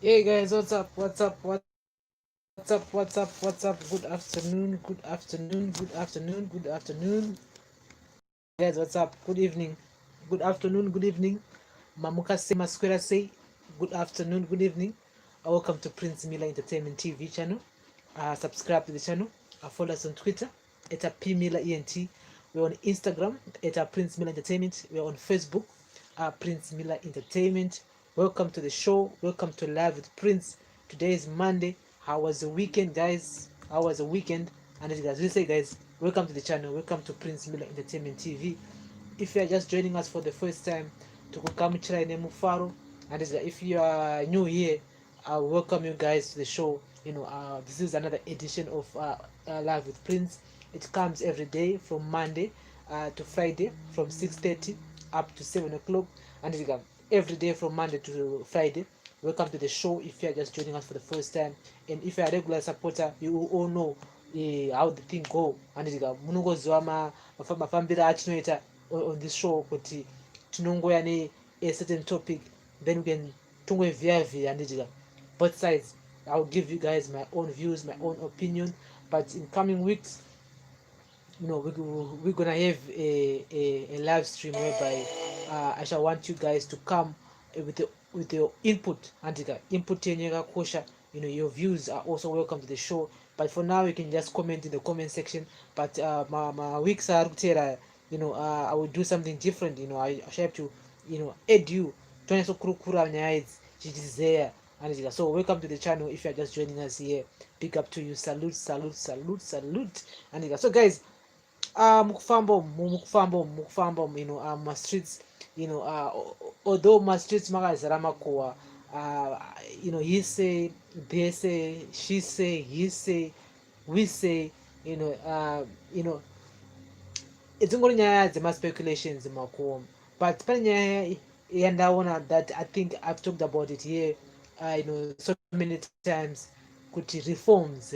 Hey guys, what's up? What's up? What's up? What's up? What's up? Good afternoon. Good afternoon. Good afternoon. Good afternoon. Guys, what's up? Good evening. Good afternoon. Good evening. Mamuka say, Masquera say, good afternoon. Good evening. Welcome to Prince Miller Entertainment TV channel. Subscribe to the channel. Follow us on Twitter at P Miller ENT. We're on Instagram at Prince Miller Entertainment. We're on Facebook, Prince Miller Entertainment. Welcome to the show. Welcome to Live with Prince. Today is Monday. How was the weekend, guys? How was the weekend? And as we say, guys, welcome to the channel. Welcome to Prince Miller Entertainment TV. If you are just joining us for the first time, tukukamchira ine mufaro, and if you are new here, I welcome you guys to the show. This is another edition of Live with Prince. It comes every day from Monday to Friday from 6:30 up to 7 o'clock, and every day from Monday to Friday. Welcome to the show if you are just joining us for the first time, and if you are a regular supporter, you all know how the thing go, and munongoziva mafambiro achinoita on this show kuti tinongoya a certain topic, then we can tongovhiya and both sides. I'll give you guys my own views, my own opinion, but in coming weeks, we're gonna have a live stream whereby I shall want you guys to come with your input, and input kosha. Your views are also welcome to the show, but for now you can just comment in the comment section. But my weeks are I will do something different. I shall have to add you so kurukura there. And so welcome to the channel. If you are just joining us here, big up to you. Salute, salute, salute, salute. And so guys, mukufamba my streets, although my streets makazara makowa, he say, they say, she say, he say, we say, it's ngori nyaya dzema-speculations makowa, but pane nyaya yandaona that I think I've talked about it here so many times, kuti reforms.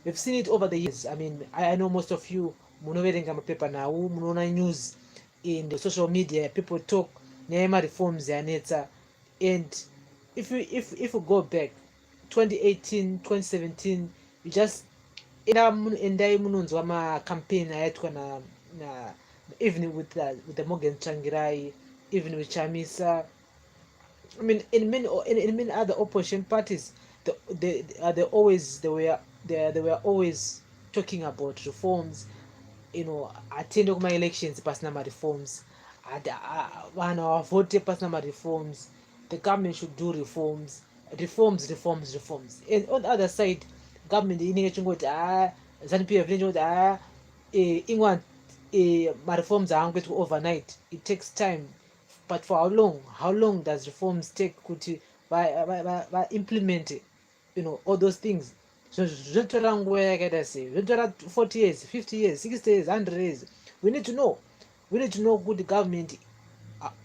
We've seen it over the years. I mean, I know most of you munoverenga mapepa nawo, munoona news in the social media, people talk nyaya reforms yanetsa. And if you go back 2018, 2017, you just endai munonzwa macampaign ayaitwa na even with the Morgan Changirai, even with Chamisa. I mean, in many other opposition parties, they were always talking about reforms. Attend my elections, personal reforms. Vanhu vote personal reforms. The government should do reforms. And on the other side, government inenge chingoti ZANU-PF inenge chingoti my reforms are going to overnight. It takes time. But for how long does reforms take by implement all those things? So zvotora nguva yakaita sei, zvotora 40 years, 50 years, 60 years, 100 years. We need to know kuti government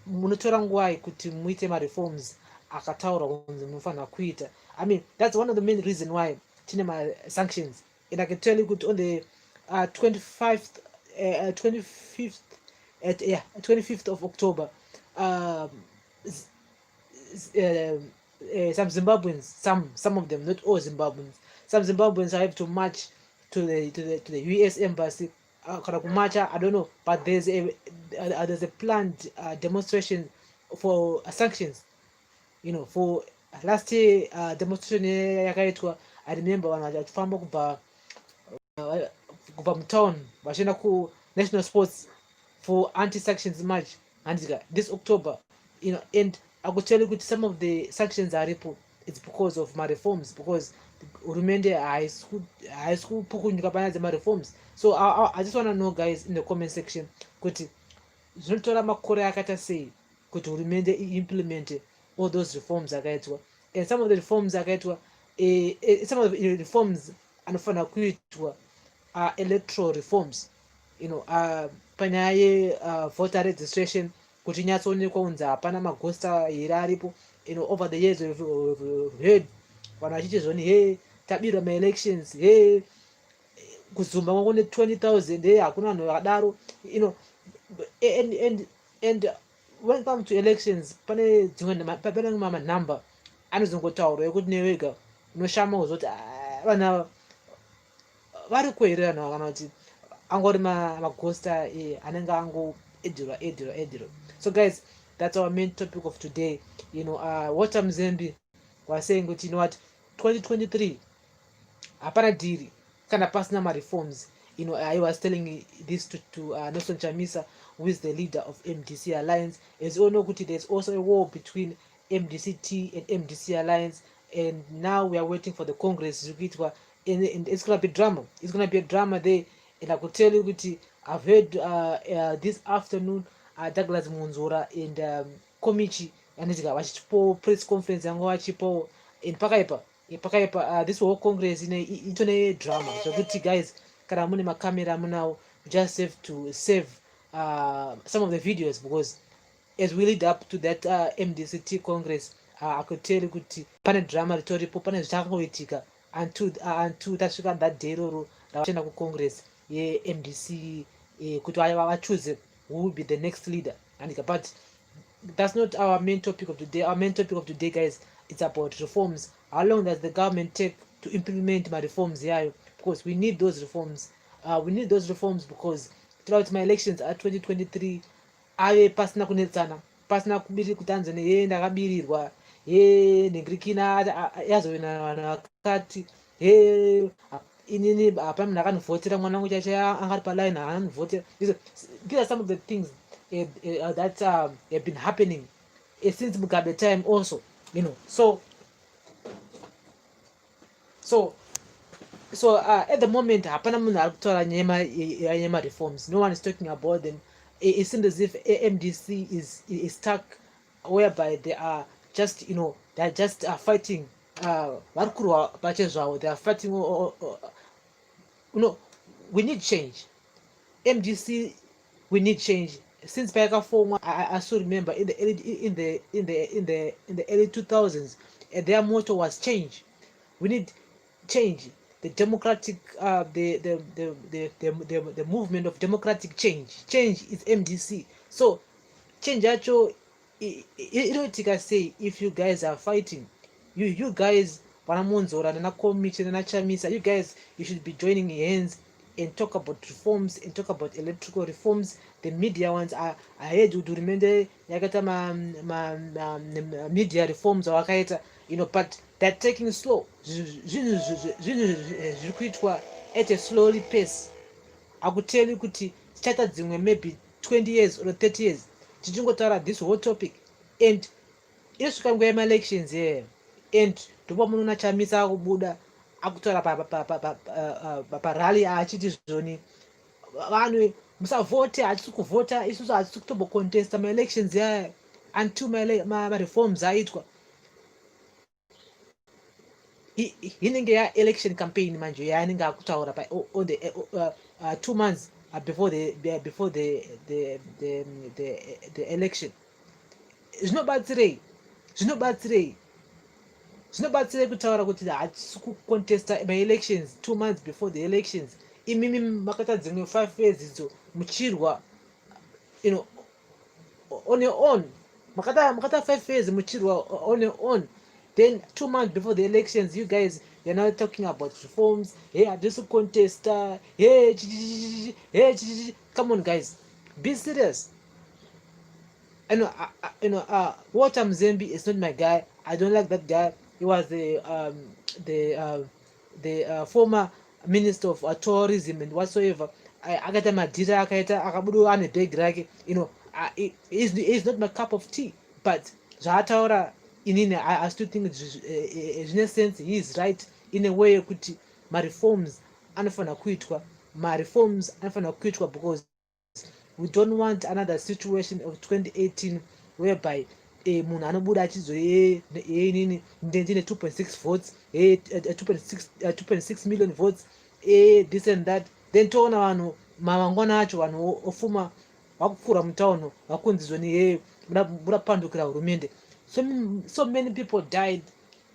munotora nguva kuti muite reforms akataura kunzi munofanira kuita. I mean, that's one of the main reason why tine sanctions. And I can tell you kuti on the 25th of October, some Zimbabweans, some of them, not all Zimbabweans, some Zimbabweans have to march to the US embassy. I don't know, but there's a planned demonstration for sanctions. For last year demonstration yakaitwa, I remember vanhu vachifamba kubva mutown vachienda ku national sports for anti-sanctions march. And this October, and I could tell you that some of the sanctions are it's because of my reforms, because hurumende high school pukunyuka panya dzema reforms. So I just want to know, guys, in the comment section, kuti zvinotora makore akaita sei kuti hurumende implement all those reforms akaitwa. And some of the reforms akaitwa, some of the reforms anofanira kuitwa electoral reforms, panyaya voter registration, kuti inyatsoonekwa kunzi hapana magosta here aripo. Over the years we've heard vanhu vachichizvoni hey tabirwa maelections, hey kuzumba kwakune 20,000, hey hakuna vanhu vakadaro, and when it comes to elections pane manamba anozongotaura ekuti newega unoshama kuzoti vana vari kuerera nawo kana kuti angori magosta anenge angoedhirwa. So guys, that's our main topic of today. What Mzembi was saying, you know what, 2023 hapana diri kana pasina reforms. I was telling this to Nelson Chamisa, who is the leader of MDC Alliance. As you all know, there's also a war between MDCT and MDC Alliance, and now we are waiting for the Congress. And it's gonna be drama. It's gonna be a drama there. And I could tell you, I've heard this afternoon Douglas Munzora and Komichi and vachipo press conference yango vachipo in pakaipa this whole Congress itone drama. So good guys, kana mune makamera munawo, just have to save some of the videos, because as we lead up to that MDCT Congress, I could tell you kuti pane drama ritoripo, pane zvichakangoitika until tasvika that day roro ravachienda kuCongress ye-MDC kuti vachoose who will be the next leader. But that's not our main topic of today. Our main topic of today, guys, it's about reforms. How long does the government take to implement my reforms here? Because we need those reforms. We need those reforms because throughout my elections at 2023 ave pasina kunetsana, pasina kubiri kutanzania ndakabirirwa negrikina yazovina vanhu vakati inini hapana munhu akanivhotera mwana wangu chacho angari paline haanivhotera. These are some of the things that have been happening since Mugabe time also, so at the moment hapana munhu ari kutaura nyema reforms. No one is talking about them. It seems as if MDC is stuck whereby they are just they're just fighting vari kurwa pachezvavo. They are fighting we need change. MDC, we need change. Since pakafomwa, I still remember in the early 2000s, their motto was change. We need change. The democratic the movement of democratic change. Change is MDC. So change actually, I say, if you guys are fighting, you guys, Panamonzora and Komichi and Chamisa, you guys, you should be joining hands and talk about reforms and talk about electrical reforms. The media ones are ahead to remember yakata media reforms or but they're taking slow. At a slowly pace. I could tell you started maybe 20 years or 30 years. This whole topic. And yes, you can go elections here. And to Mununa Chamisa Buddha akutora parally achiti zvoni vanhu musavote, hatisi kuvhota, isusu hatisi kutombocontesta maelections here until mareforms aitwa. Inenge ya-election campaign manje yaanenge akutaura on the 2 months before the election. Zvinobatsirei kutaura kuti hatisi kucontesta my-elections 2 months before the elections. Imimi makata dzimwe 5 years idzo muchirwa on your own. Makata 5 years muchirwa on your own. Then 2 months before the elections, you guys, you're now talking about reforms. Hey, I just contest. Hey, come on, guys, be serious. What Mzembi is not my guy. I don't like that guy. He was the former minister of tourism and whatsoever. Akata madira akaita akabudu ane bag rake. He's not my cup of tea. But zvaataura inini, I still think in a sense he is right in a way kuti reforms anofana kuitwa. Reforms anofana kuitwa because we don't want another situation of 2018 whereby munhu anobuda achizo nini ndine 2.6 votes 2.6 million votes this and that, then toona vanhu mavangwana acho vanhu ofuma vakupfuura mutauno vakunzi zvoni muda kupandukira hurumende. So many people died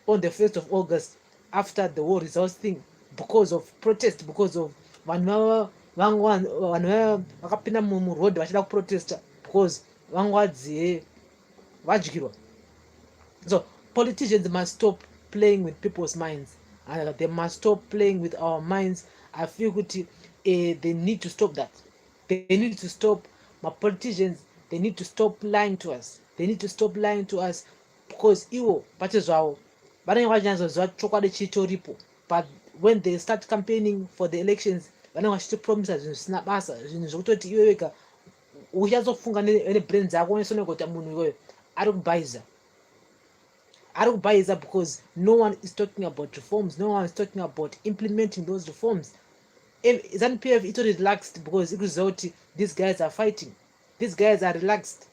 on the 1st of August after the war results thing because of protest, because of vanhu vakapinda muroad vachida kuprotesta because vangwadziye vadyirwa. So politicians must stop playing with people's minds, and they must stop playing with our minds. I feel kuti they need to stop that. They need to stop. My politicians, they need to stop lying to us. They need to stop lying to us, because iwo pache zvavo vanenge vachinyazoziva chokwadi chitoripo, but when they start campaigning for the elections vanenge vachitopromisa zvinhu zvisina basa, zvinhu zvokutoti iwe wega uchatsofunga nebrain dzako unesone kuti munhu iyoyo ari kubhaiza because no one is talking about reforms, no one is talking about implementing those reforms. ZANU-PF itori relaxed because ikuziva kuti these guys are fighting, these guys are relaxed.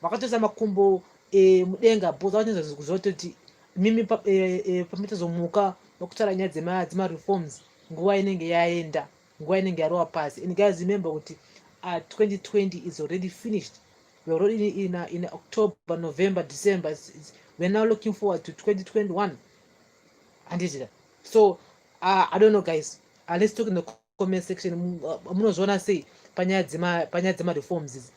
Vakatoisa makumbo mudenga because vachinza kuziva kuti mimi pamitazomuka vakutaura nyaya dzema-reforms nguva inenge yaenda, nguva inenge yarova pasi. And guys, remember kuti 2020 is already finished. We're already in October, November, December. We're now looking forward to 2021. And so I don't know, guys. Let's talk in the comment section. I'm not gonna say panyadzima reforms.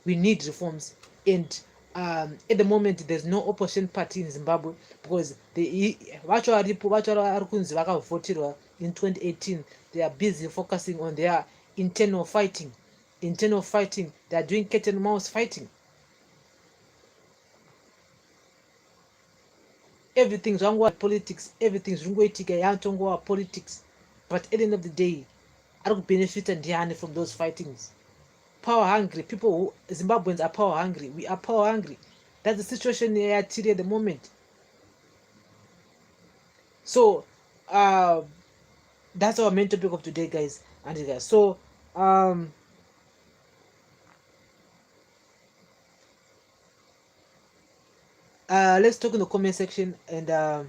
We need reforms, and at the moment there's no opposition party in Zimbabwe because the vacho vakavotirwa in 2018. They are busy focusing on their internal fighting. They are doing cat and mouse fighting. Everything's wrong with politics, everything's wrong with politics. But at the end of the day, I don't benefit and from those fightings. Power hungry people, Zimbabweans are power hungry. We are power hungry. That's the situation here at the moment. So that's our main topic of today, guys. And so let's talk in the comment section, and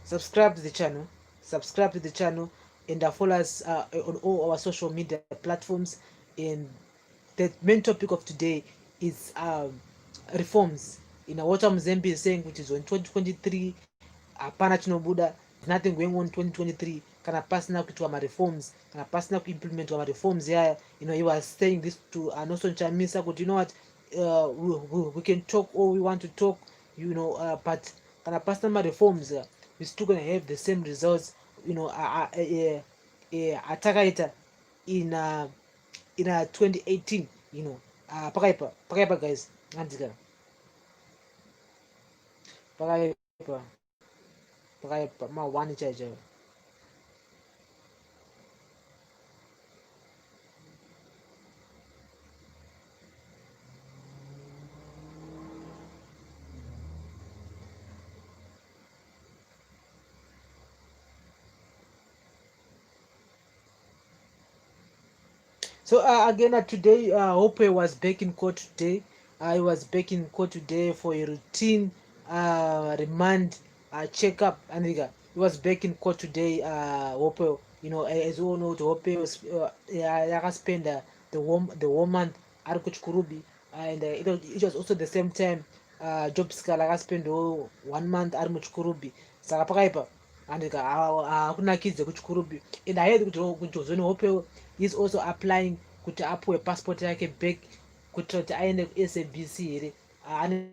subscribe to the channel, and follow us on all our social media platforms. And the main topic of today is reforms. What Mzembi is saying, which is on 2023 hapana chinobuda, nothing going on 2023 kana pasina kuitwa reforms, kana pasina kuimplementwa reforms. He was saying this to Nelson Chamisa, but you know what, we can talk all we want to talk, but kana pasina reforms, we're still gonna have the same results. Atakaita in 2018. Pakaipa guys, andika pakaipa ma one chaja. So again, today Hope was back in court today. I was back in court today for a routine remand checkup, and he was back in court today. Hope, as we all know, Hope was spend the whole month at Kurubi, and it was also the same time Jobska spend 1 month at Kurubi. Sakapakaipa, and hakuna kids kuchikurubi. And I heard kuti Hope is also applying kuti apuwe passport yake back kuti aende ku-SABC here, ane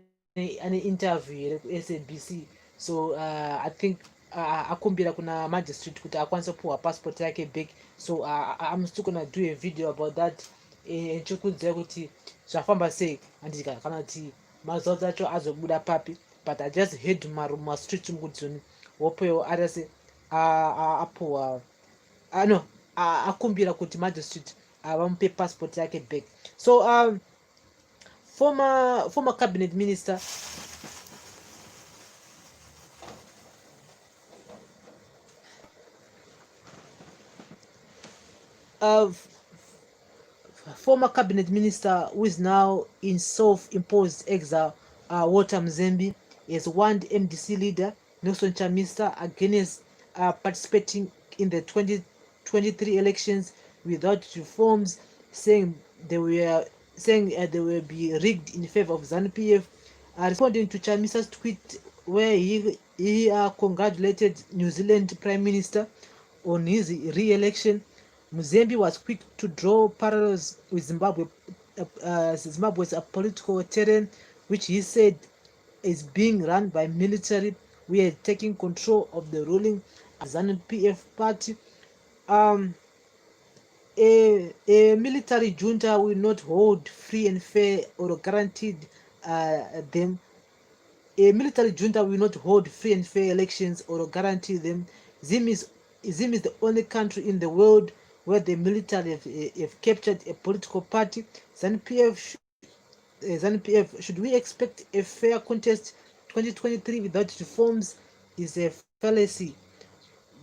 interview here ku-SABC. So I think akumbira kuna magistrate kuti akwanise kupuwa passport yake back. So I'm still gonna do a video about that, chikudziva kuti zvafamba sei, andika kana kuti mazaudzi acho azobuda papi. But I just heard maruma street mukudzoni Hopewo arase apuwa no akumbira kuti magistrate vamupe passport yake back. So former cabinet minister who is now in self-imposed exile, Walter Mzembi, has warned MDC leader Nelson Chamisa against participating in the 2023 elections without reforms, saying they will be rigged in favor of ZANU-PF. Responding to Chamisa's tweet where he congratulated New Zealand Prime Minister on his re-election, Mzembi was quick to draw parallels with Zimbabwe's political terrain, which he said is being run by military. We are taking control of the ruling ZANU-PF party. Um, a military junta will not hold free and fair or guaranteed them. A military junta will not hold free and fair elections or guarantee them. Zim is the only country in the world where the military have captured a political party. ZANU-PF, should we expect a fair contest 2023 without reforms? Is a fallacy.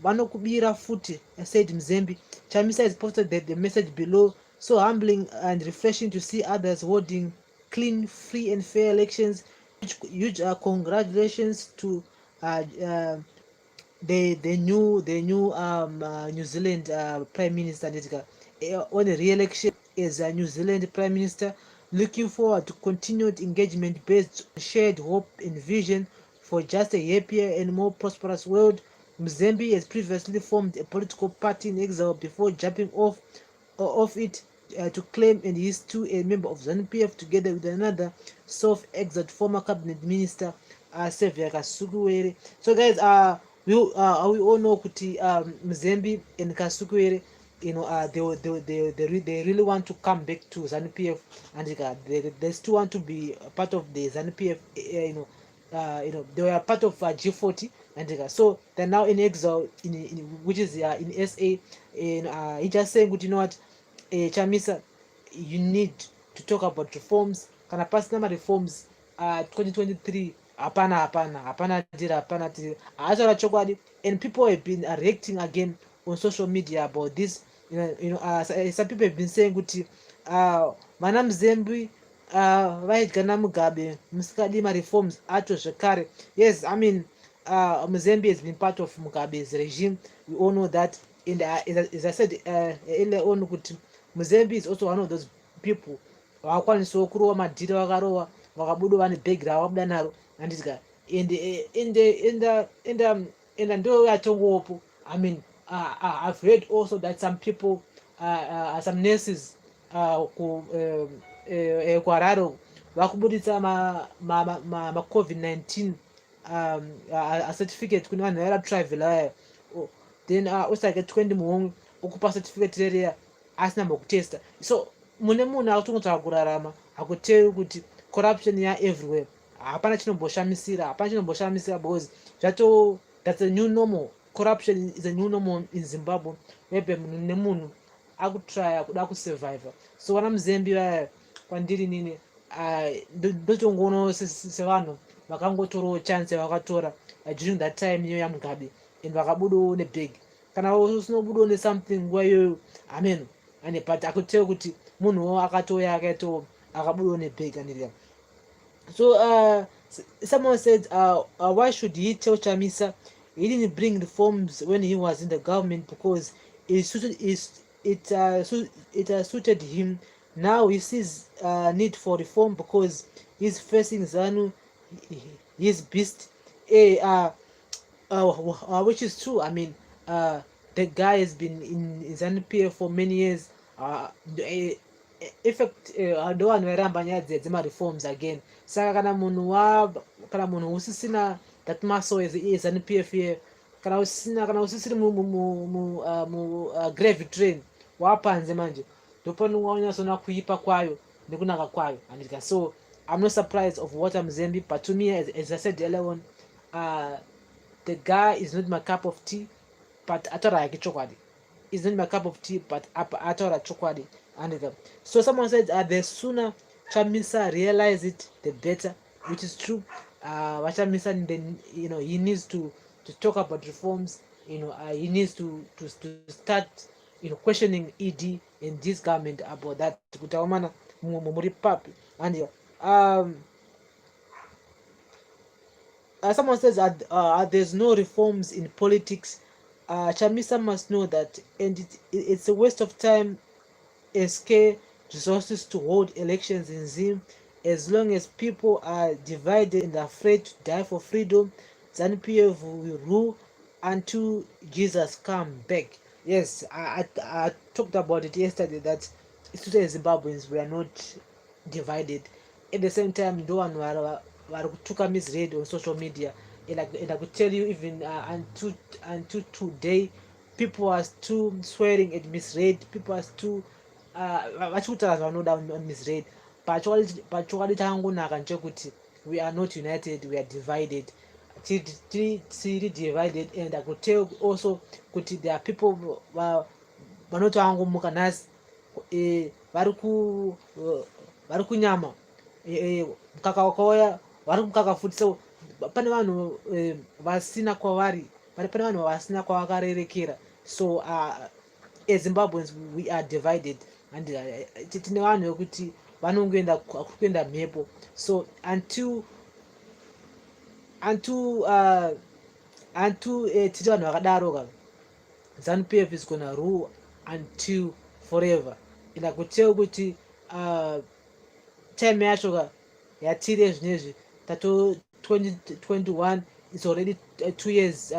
Vanokubira futi, said Mzembi. Chamisa has posted the message below. So humbling and refreshing to see others holding clean, free and fair elections. Huge congratulations to the new New Zealand Prime Minister on a re-election as a New Zealand Prime Minister. Looking forward to continued engagement based on shared hope and vision for just a happier and more prosperous world. Mzembi has previously formed a political party in exile before jumping off it to claim, and he is too a member of ZANU-PF together with another self-exiled former cabinet minister Sevia Kasukuwere. So guys, we all know kuti Mzembi and Kasukuwere, you know, they really want to come back to ZANU-PF, and they still want to be a part of the ZANU-PF. You know, they were part of G40, and so they're now in exile, which is in SA. And he just saying, you know what, Chamisa, you need to talk about reforms. Kana personal reforms 2023. Hapana dira chokwadi, and people have been reacting again on social media about this. Some people have been saying kuti mana Mzembi vaidya Mugabe musikadima reforms acho zvekare. Yes, I mean, Mzembi has been part of Mugabe's regime. We all know that. And as I said earlier on, Mzembi is also one of those people vakwaniswa kurowa madhiri vakarowa vakabuda vane bhegi ravabuda naro handizika and ndo yatongopo. I mean, I've heard also that some people some nurses kuHarare vakubuditsa ma COVID-19 certificate kune vanhu vaira travel vaya, then usake 20 muhomwe okupa certificate rereya asina mbokutesta. So mune munhu akutongotsvaka kurarama hakutevi kuti corruption everywhere. Hapana chinomboshamisira because that's a new normal. Corruption is a new normal in Zimbabwe. Maybe munhu nemunhu akutraya kuda kusurviva. So vana Mzembi vaya kwandiri nini ndotongoona sevanhu vakangotorowo chance vakatora during that time iyo yaMugabe, and vakabudawo nebhegi. Kana usinobudawo nesomething nguva iyoyo, amen, and but akuteva kuti munhuwo akatouya akabudawo nebhegi aniria. So someone said, why should he tell Chamisa he didn't bring reforms when he was in the government? Because it suited him. Now he sees need for reform because he's facing ZANU, his beast. Which is true. I mean, the guy has been in ZANU-PF for many years. Effect ndo vanhu vairamba nyaya dzema reforms again. Saka kana munhu usisina that muscle as ZANU-PF here, kana usisiri mu grave train wapanze manje, ndopano wanyasona kuipa kwayo nekunaka kwayo andika. So I'm not surprised of what Mzembi, but to me, as I said earlier on, the guy is not my cup of tea, but atora yake chokwadi. Is not my cup of tea, but atora chokwadi. And so someone said the sooner Chamisa realize it, the better, which is true. Chamisa, then he needs to talk about reforms. He needs to start questioning ED and this government about that. And someone says there's no reforms in politics. Chamisa must know that, and it's a waste of time, SK resources to hold elections in Zim. As long as people are divided and afraid to die for freedom, ZANU-PF will rule until Jesus come back. Yes, I talked about it yesterday that Zimbabweans were not divided. At the same time, no one took a misread on social media. And I could tell you, even until today, people are still swearing at misread. People are still vachikutaura zvavanoda on misread. Pachowali changunaka nchekuti we are not united, we are divided. Tiri divided, and I could tell also kuti there are people vanotoangomuka nhasi vari kunyama mukaka wakauya vari kumukaka futi. So pane vanhu vasina kwavari, pane vanhu vasina kwavakarerekera. So as Zimbabweans we are divided, and tine vanhu vekuti vanongoenda kuenda mhepo. So until tiri vanhu vakadaro, ZANU-PF is gonna rule until forever. Ina kuteo kuti time yacho yatiri zvinezvi tato 2021 is already 2 years,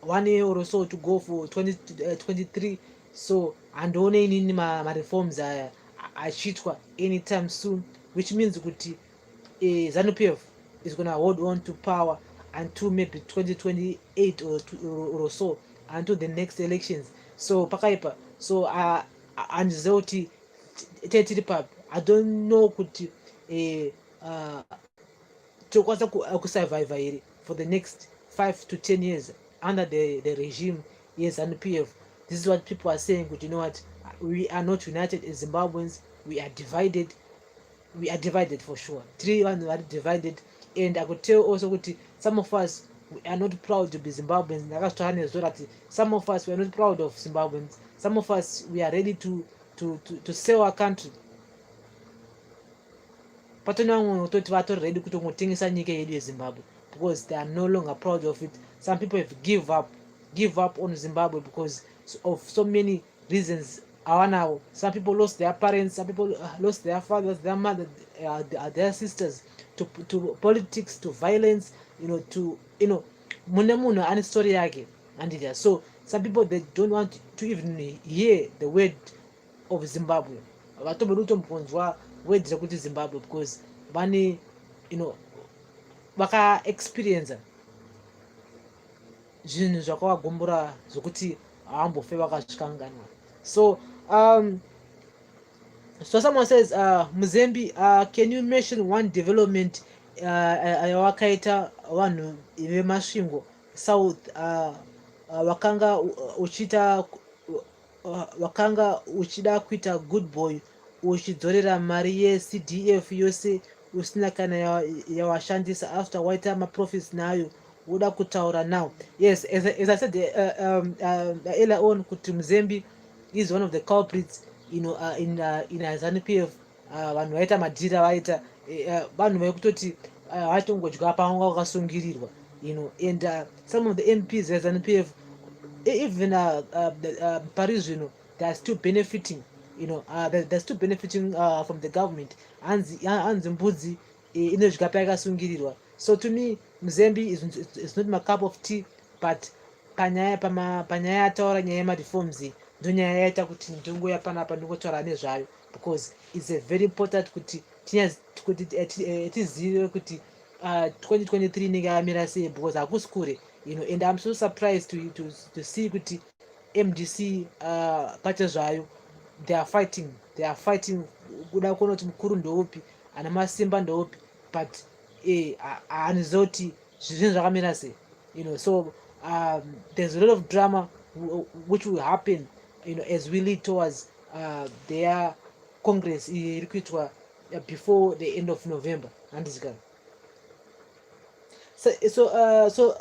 1 year or so to go for 2023. So andoone inini ma reforms aya achiitwa anytime soon, which means kuti ZANU-PF is gonna hold on to power until maybe 2028 or so, until the next elections. So pakaipa, so andiziva kuti tiri papi. I don't know kuti tokwanisa kusurvive here for the next 5 to 10 years under the regime ZANU-PF. This is what people are saying. But you know what, we are not united as Zimbabweans. We are divided. We are divided for sure. 3 are divided. And I could tell also that some of us, we are not proud to be Zimbabweans. Some of us, we are not proud of Zimbabweans. Some of us, we are ready to sell our country. Patona ready to Zimbabwe because they are no longer proud of it. Some people have give up on Zimbabwe because of so many reasons. Some people lost their parents, some people lost their fathers, their mothers, their sisters to politics, to violence, muna and story yake. And so some people, they don't want to even hear the word of Zimbabwe. Word Zimbabwe because vane vaka experience zvinhu zvakavagombora zvokuti haambofe vakasvikanganwa. So so someone says, Mzembi, can you mention one development wakaita vanhu vemasvingo south wakanga uchida kuita good boy uchidzorera mari yeCDF yose usina kana yawashandisa after waita maprofits nayo uda kutaura now? Yes, as I said earlier on, kuti Mzembi is one of the culprits in ZANU-PF. Vanhu vaita madhira vaita vanhu vekutoti vatongodya panga wakasungirirwa, and some of the MPs as ZANU-PF, even Paris, they are still benefiting. They're still benefiting from the government. And mbudzi inodya payakasungirirwa. So to me, Mzembi is not my cup of tea, but panyaya ataura nyaya yemareforms ndonyaya yaita kuti ndingoya panapa ndingotaura nezvayo, because it's a very important kuti tizive kuti 2023 inenge yamira sei, because hakusi kure, and I'm so surprised to see kuti MDC pacho zvayo they are fighting kuda kuona kuti mukuru ndoupi, ana masimba ndoupi, but haniziva kuti zvinhu zvakamira sei, so there's a lot of drama which will happen as we lead towards their congress iri kuitwa before the end of November. So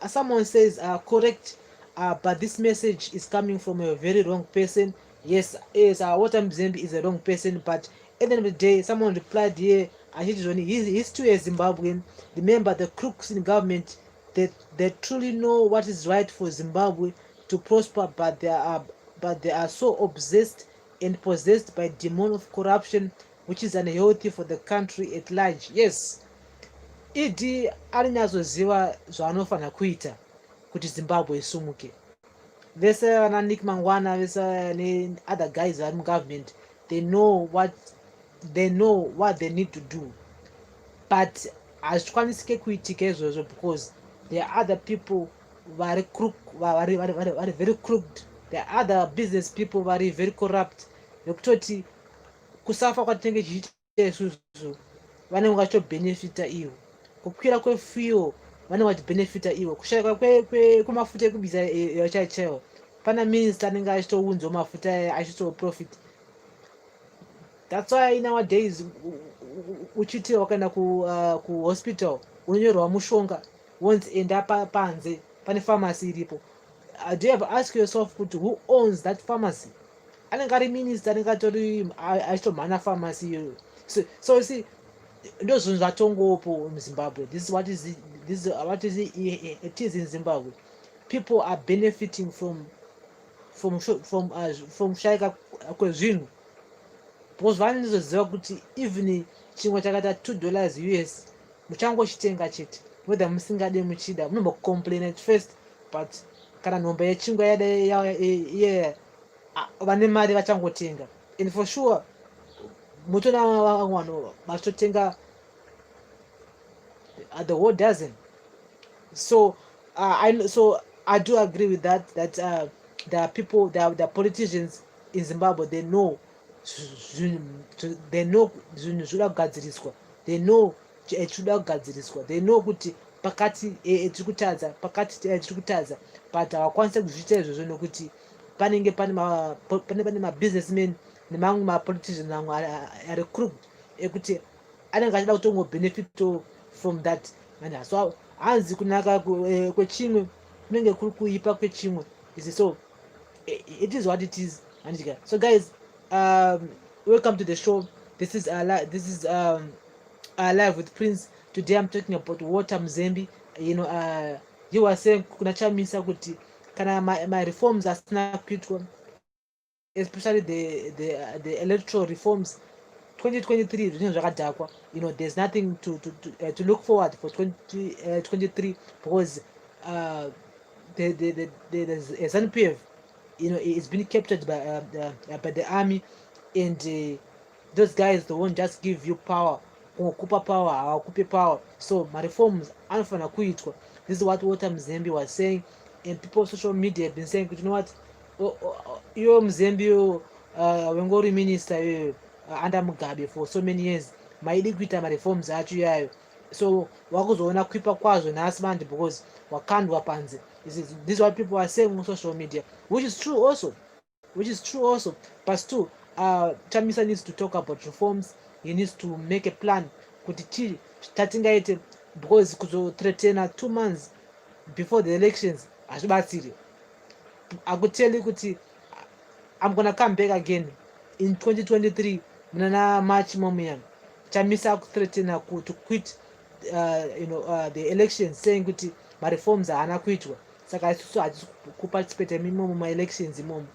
someone says correct, but this message is coming from a very wrong person. Yes, what Mzembi is a wrong person, but at the end of the day, someone replied here, he's too a Zimbabwean. Remember, the crooks in government, they truly know what is right for Zimbabwe to prosper, but they are so obsessed and possessed by demon of corruption, which is unhealthy for the country at large. Yes, idi arinyazoziva zvaanofanira kuita kuti Zimbabwe isumuke. vese vana Nick Mangwana vese other guys vari mugovernment, they know what they need to do, but hazvikwanisike kuitika izvozvo because there are other people vari very crooked, there are other business people vari very corrupt, vekutoti kusafa kwatinenge chichiita isusu vanenge vachitobenefita ivo, kukwira kwefuel vanenge vachibenefita ivo, kushayika kwemafuta ekubisa chaiwo pana minista anenge achitounzwa mafuta achitoprofit. That's why nowadays uchiti wakaenda kuhospital unonyorwa mushonga wonzi enda panze pane pharmacy iripo. Do you ever ask yourself kuti who owns that pharmacy? Anenge ari minister anenge atori achitomhanya pharmacy iyoyo. So you see, ndozvinhu zvatongopo muZimbabwe. This is what it is in Zimbabwe. People are benefiting from kushayika kwezvinhu, because vanozoziva kuti even chimwe chakaita $2 US muchangochitenga chete, whether musingade muchida munombokomplain at first, but kana nhombe yechingwa yada vane mari vachangotenga, and for sure mutona vanhu vachitotenga the whole dozen. So I do agree with that there are people, the politicians in Zimbabwe, they know zvinhu zvoda kugadziriswa, they know chinoda kugadziriswa, they know kuti pakati tiri kutadza, but havakwanisi kuzviita izvozvo nokuti panenge pane mabusinessmen nemamwe mapoliticians amwe ari crooked ekuti anenge achida kutongobenefit from that. So hanzi kunaka kwechimwe kunenge kuri kuipa kwechimwe. So it is what it is. So guys, welcome to the show. This is live with Prince. Today I'm talking about water Mzembi. You were saying kuna Chamisa kuti kana my reforms asina kuitwa, especially the electoral reforms 2023 zvinhu zvakadhakwa. There's nothing to look forward for 2023 because the ZANU-PF, it's been captured by the army, and those guys, they won't just give you power, kukupa power. So my reforms anofana kuitwa. This is what Walter Mzembi was saying, and people on social media have been saying, you know what, you Mzembi wengori minister under Mugabe for so many years, maidi kuita reforms acho yayo, so wakuzoona kuipa kwazo nhasi manje because wakandwa panze. This is what people are saying on social media, which is true also. But still, Chamisa needs to talk about reforms. He needs to make a plan kuti tatingaite, because kuzothreatena 2 months before the elections hazvibatsiri. I could tell you kuti I'm gonna come back again in 2023 muna March momuyana. Chamisa akuthreatena to quit the elections, saying kuti reforms haana kuitwa, saka isusu hatisi kuparticipate imomo ma-elections imomo.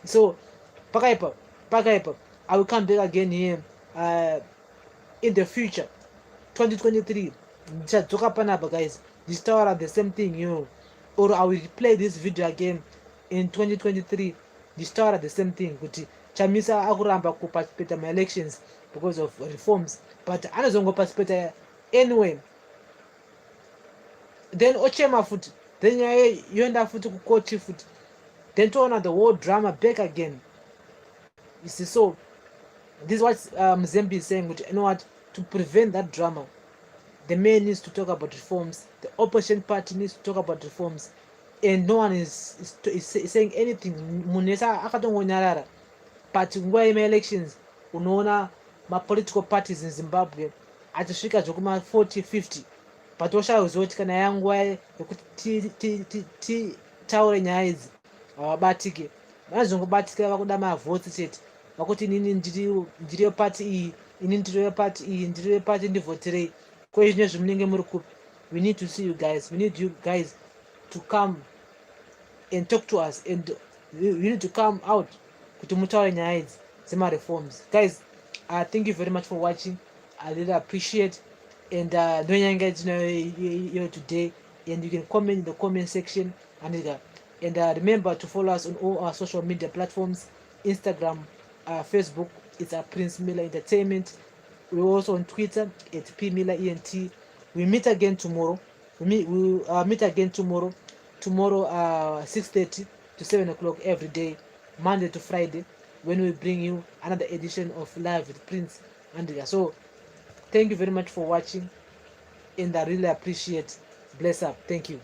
So pakaipa I will come back again here in the future 2023 ndichadzoka panapa guys, ndichitaura the same thing, or I will play this video again in 2023 ndichitaura the same thing kuti Chamisa akuramba kuparticipate ma-elections because of reforms, but anozongoparticipate anyway, then ochema futi, then yoenda futi kukoti futi, then toona the whole drama back again. You see, so this is what Mzembi is saying, you know what, to prevent that drama, the man needs to talk about reforms, the opposition party needs to talk about reforms, and no one is saying anything. Munesa akatongonyarara, but nguva yema-elections unoona ma-political parties in Zimbabwe achisvika zvokuma 40-50, but oshakuziva kuti kana yanguva yekuti titaure nyaya idzi havabatike. Vanozongobatika vakuda mavhotsi chete, vakuti inini ndiri wepati iyi, inini ndiri wepati iyi, ndiri wepati ndivhoterei. Kwezvino zvimunenge muri kupi? We need to see you guys. We need you guys to come and talk to us, and we need to come out kuti mutaure nyaya idzi dzema-reforms. Guys, thank you very much for watching. I really appreciate, and ndonyanga tinayo today, and you can comment in the comment section, and And remember to follow us on all our social media platforms: Instagram, Facebook, it's Prince Miller Entertainment. We're also on Twitter at PMillerENT. We meet again tomorrow. We meet again tomorrow. Tomorrow, 6:30 to 7 o'clock every day, Monday to Friday, when we bring you another edition of Live with Prince Andrea. So, thank you very much for watching, and I really appreciate. Bless up. Thank you.